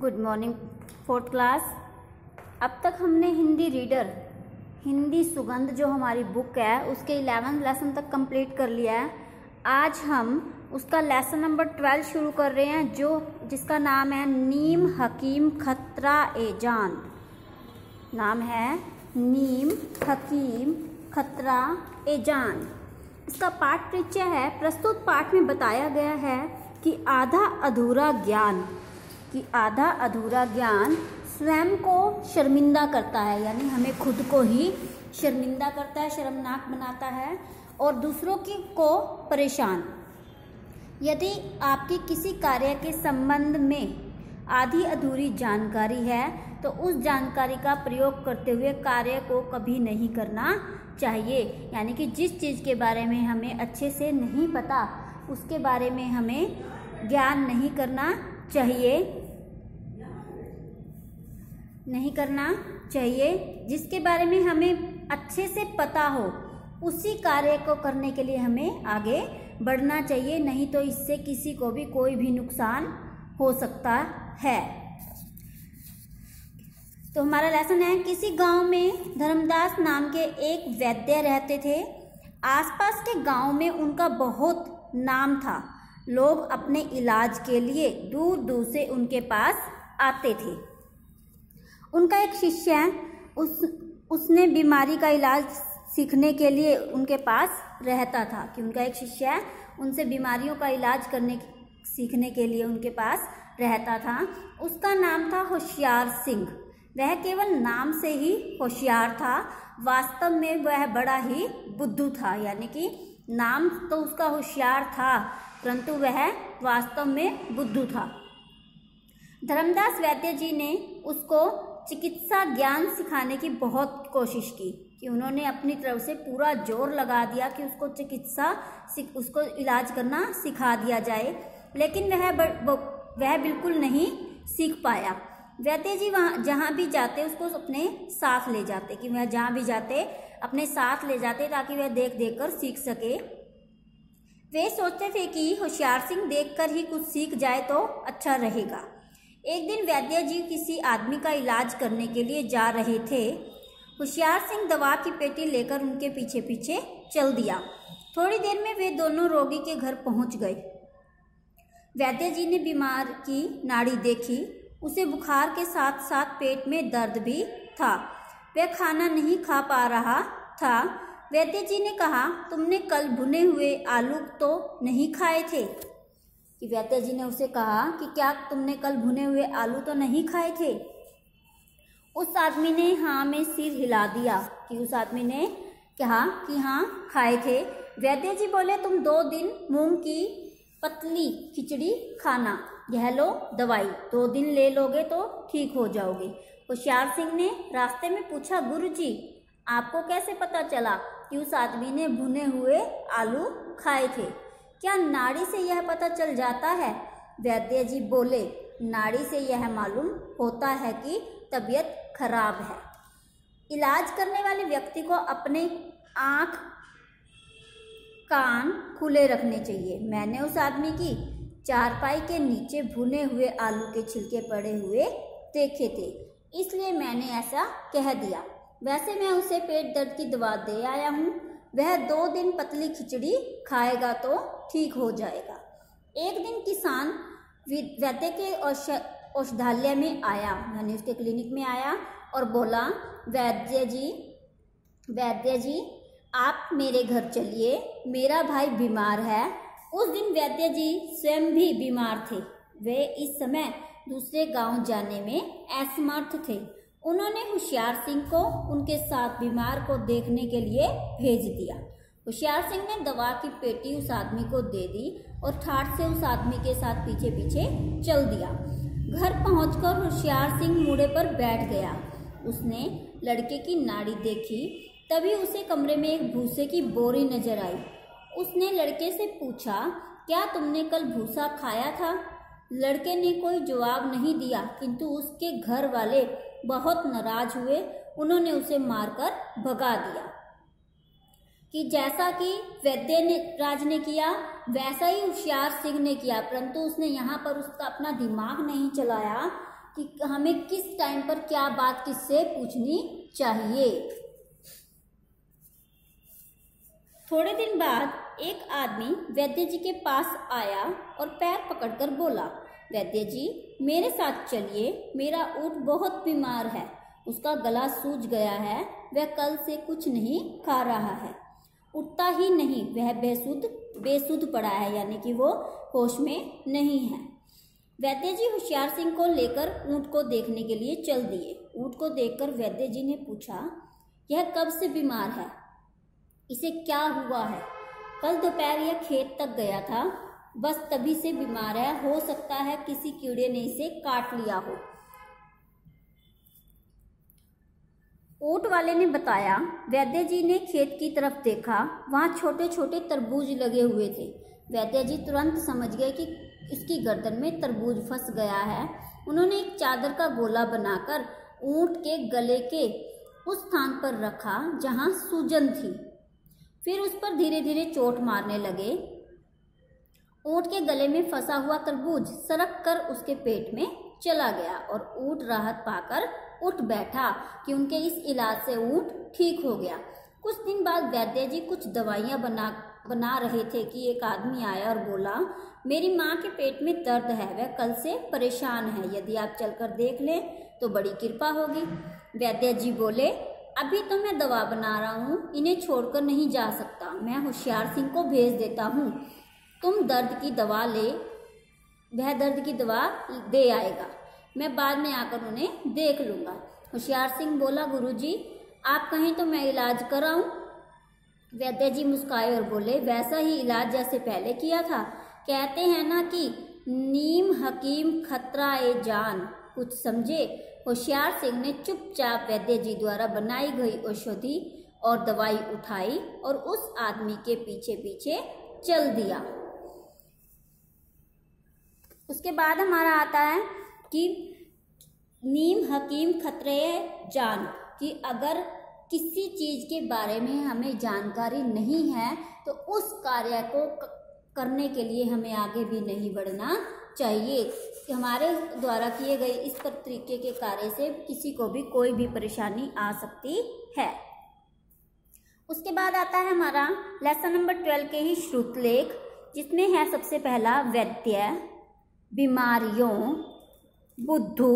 Good morning fourth class. अब तक हमने हिंदी रीडर, हिंदी सुगंध जो हमारी बुक है उसके 11th लेसन तक कंप्लीट कर लिया है। आज हम उसका लेसन नंबर 12 शुरू कर रहे हैं जिसका नाम है नीम हकीम खतरा ए जान। नाम है नीम हकीम खतरा ए जान। इसका पाठ परिचय है। प्रस्तुत पाठ में बताया गया है कि आधा अधूरा ज्ञान स्वयं को शर्मिंदा करता है, यानी हमें खुद को ही शर्मिंदा करता है, शर्मनाक बनाता है और दूसरों को परेशान। यदि आपकी किसी कार्य के संबंध में आधी अधूरी जानकारी है तो उस जानकारी का प्रयोग करते हुए कार्य को कभी नहीं करना चाहिए। यानी कि जिस चीज़ के बारे में हमें अच्छे से नहीं पता उसके बारे में हमें ज्ञान नहीं करना चाहिए। जिसके बारे में हमें अच्छे से पता हो उसी कार्य को करने के लिए हमें आगे बढ़ना चाहिए, नहीं तो इससे किसी को भी कोई भी नुकसान हो सकता है। तो हमारा लेसन है, किसी गांव में धर्मदास नाम के एक वैद्य रहते थे। आसपास के गांव में उनका बहुत नाम था। लोग अपने इलाज के लिए दूर दूर से उनके पास आते थे। उनका एक शिष्य उसने बीमारी का इलाज सीखने के लिए उनके पास रहता था कि उनका एक शिष्य है उनसे बीमारियों का इलाज सीखने के लिए उनके पास रहता था। उसका नाम था होशियार सिंह। वह केवल नाम से ही होशियार था, वास्तव में वह बड़ा ही बुद्धू था। यानी कि नाम तो उसका होशियार था परंतु वह वास्तव में बुद्धू था। धर्मदास वैद्य जी ने उसको चिकित्सा ज्ञान सिखाने की बहुत कोशिश की कि उन्होंने अपनी तरफ से पूरा जोर लगा दिया कि उसको इलाज करना सिखा दिया जाए, लेकिन वह बिल्कुल नहीं सीख पाया। वैद्य जी वहाँ जहाँ भी जाते उसको अपने साथ ले जाते कि वह जहाँ भी जाते अपने साथ ले जाते ताकि वह देख देख कर सीख सके। वे सोचते थे कि होशियार सिंह देखकर ही कुछ सीख जाए तो अच्छा रहेगा। एक दिन वैद्य जी किसी आदमी का इलाज करने के लिए जा रहे थे। होशियार सिंह दवा की पेटी लेकर उनके पीछे पीछे चल दिया। थोड़ी देर में वे दोनों रोगी के घर पहुंच गए। वैद्य जी ने बीमार की नाड़ी देखी। उसे बुखार के साथ साथ पेट में दर्द भी था। वह खाना नहीं खा पा रहा था। वैद्य जी ने कहा, तुमने कल भुने हुए आलू तो नहीं खाए थे? कि वैद्य जी ने उसे कहा कि क्या तुमने कल भुने हुए आलू तो नहीं खाए थे? उस आदमी ने हाँ में सिर हिला दिया कि उस आदमी ने कहा कि हाँ खाए थे। वैद्य जी बोले, तुम 2 दिन मूंग की पतली खिचड़ी खाना, यह लो दवाई, 2 दिन ले लोगे तो ठीक हो जाओगे। होशियार सिंह ने रास्ते में पूछा, गुरुजी आपको कैसे पता चला कि उस आदमी ने भुने हुए आलू खाए थे? क्या नाड़ी से यह पता चल जाता है? वैद्य जी बोले, नाड़ी से यह मालूम होता है कि तबीयत खराब है। इलाज करने वाले व्यक्ति को अपने आँख कान खुले रखने चाहिए। मैंने उस आदमी की चारपाई के नीचे भुने हुए आलू के छिलके पड़े हुए देखे थे, इसलिए मैंने ऐसा कह दिया। वैसे मैं उसे पेट दर्द की दवा दे आया हूँ। वह 2 दिन पतली खिचड़ी खाएगा तो ठीक हो जाएगा। एक दिन किसान वैद्य के औषधालय में आया, यानी उसके क्लिनिक में आया और बोला, वैद्य जी आप मेरे घर चलिए, मेरा भाई बीमार है। उस दिन वैद्य जी स्वयं भी बीमार थे। वे इस समय दूसरे गांव जाने में असमर्थ थे। उन्होंने होशियार सिंह को उनके साथ बीमार को देखने के लिए भेज दिया। होशियार सिंह ने दवा की पेटी उस आदमी को दे दी और ठाठ से उस आदमी के साथ पीछे पीछे चल दिया। घर पहुंचकर होशियार सिंह मूड़े पर बैठ गया। उसने लड़के की नाड़ी देखी, तभी उसे कमरे में एक भूसे की बोरी नजर आई। उसने लड़के से पूछा, क्या तुमने कल भूसा खाया था? लड़के ने कोई जवाब नहीं दिया, किंतु उसके घर वाले बहुत नाराज हुए। उन्होंने उसे मारकर भगा दिया। कि जैसा कि वैद्य राज ने किया वैसा ही होशियार सिंह ने किया, परंतु उसने यहाँ पर उसका अपना दिमाग नहीं चलाया, कि हमें किस टाइम पर क्या बात किससे पूछनी चाहिए। थोड़े दिन बाद एक आदमी वैद्य जी के पास आया और पैर पकड़कर बोला, वैद्य जी मेरे साथ चलिए, मेरा ऊंट बहुत बीमार है, उसका गला सूज गया है, वह कल से कुछ नहीं खा रहा है, उठता ही नहीं, वह बेसुध पड़ा है, यानी कि वो होश में नहीं है। वैद्य जी होशियार सिंह को लेकर ऊंट को देखने के लिए चल दिए। ऊंट को देखकर वैद्य जी ने पूछा, यह कब से बीमार है, इसे क्या हुआ है? कल दोपहर यह खेत तक गया था, बस तभी से बीमार है, हो सकता है किसी कीड़े ने इसे काट लिया हो। ऊंट वाले ने बताया। वैद्य जी ने खेत की तरफ देखा, वहां छोटे छोटे तरबूज लगे हुए थे। वैद्य जी तुरंत समझ गए कि उसकी गर्दन में तरबूज फंस गया है। उन्होंने एक चादर का गोला बनाकर ऊंट के गले के उस स्थान पर रखा जहां सूजन थी, फिर उस पर धीरे धीरे चोट मारने लगे। ऊंट के गले में फंसा हुआ तरबूज सरक कर उसके पेट में चला गया और ऊंट राहत पाकर उठ बैठा कि उनके इस इलाज से ऊंट ठीक हो गया। कुछ दिन बाद वैद्य जी कुछ दवाइयां बना रहे थे कि एक आदमी आया और बोला, मेरी माँ के पेट में दर्द है, वह कल से परेशान है, यदि आप चलकर देख लें तो बड़ी कृपा होगी। वैद्य जी बोले, अभी तो मैं दवा बना रहा हूँ, इन्हें छोड़कर नहीं जा सकता, मैं होशियार सिंह को भेज देता हूँ, तुम दर्द की दवा ले, वह दर्द की दवा दे आएगा, मैं बाद में आकर उन्हें देख लूँगा। होशियार सिंह बोला, गुरुजी आप कहें तो मैं इलाज कराऊं? वैद्य जी मुस्काए और बोले, वैसा ही इलाज जैसे पहले किया था, कहते हैं ना कि नीम हकीम खतरा ए जान, कुछ समझे? होशियार सिंह ने चुपचाप वैद्य जी द्वारा बनाई गई औषधि और दवाई उठाई और उस आदमी के पीछे पीछे चल दिया। उसके बाद हमारा आता है कि नीम हकीम खतरे जान, कि अगर किसी चीज़ के बारे में हमें जानकारी नहीं है तो उस कार्य को करने के लिए हमें आगे भी नहीं बढ़ना चाहिए। हमारे द्वारा किए गए इस तरीके के कार्य से किसी को भी कोई भी परेशानी आ सकती है। उसके बाद आता है हमारा लेसन नंबर 12 के ही श्रुतलेख, जिसमें है सबसे पहला वैद्य, बीमारियों, बुद्धू,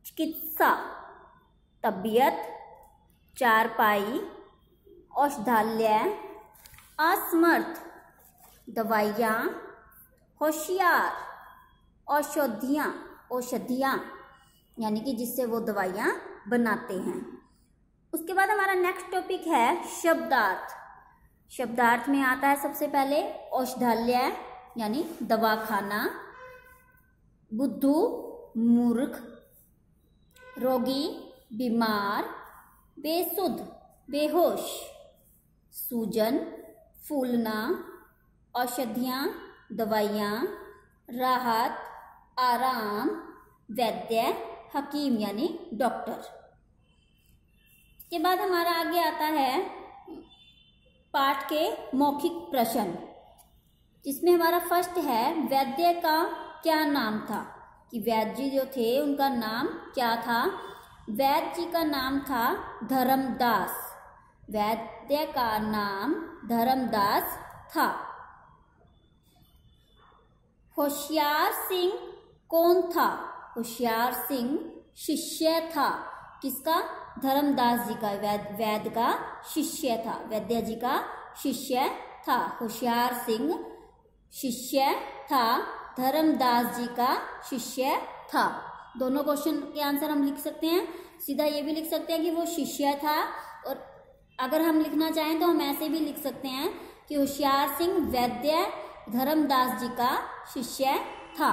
चिकित्सा, तबीयत, चारपाई, औषधालय, असमर्थ, दवाइयाँ, होशियार, औषधियाँ यानी कि जिससे वो दवाइयाँ बनाते हैं। उसके बाद हमारा नेक्स्ट टॉपिक है शब्दार्थ। शब्दार्थ में आता है सबसे पहले औषधालय यानी दवाखाना, बुद्धू मूर्ख, रोगी बीमार, बेसुध बेहोश, सूजन फूलना, औषधियाँ दवाइयाँ, राहत आराम, वैद्य हकीम यानी डॉक्टर। के बाद हमारा आगे आता है पाठ के मौखिक प्रश्न, जिसमें हमारा फर्स्ट है वैद्य का क्या नाम था, कि वैद्य जी जो थे उनका नाम क्या था? वैद्य जी का नाम था धर्मदास। वैद्य का नाम धर्मदास था। होशियार सिंह कौन था? होशियार सिंह शिष्य था। किसका? धर्मदास जी का, वैद्य का शिष्य था, वैद्य जी का शिष्य था। होशियार सिंह शिष्य था, धर्मदास जी का शिष्य था। दोनों क्वेश्चन के आंसर हम लिख सकते हैं। सीधा ये भी लिख सकते हैं कि वो शिष्य था, और अगर हम लिखना चाहें तो हम ऐसे भी लिख सकते हैं कि होशियार सिंह वैद्य धर्मदास जी का शिष्य था।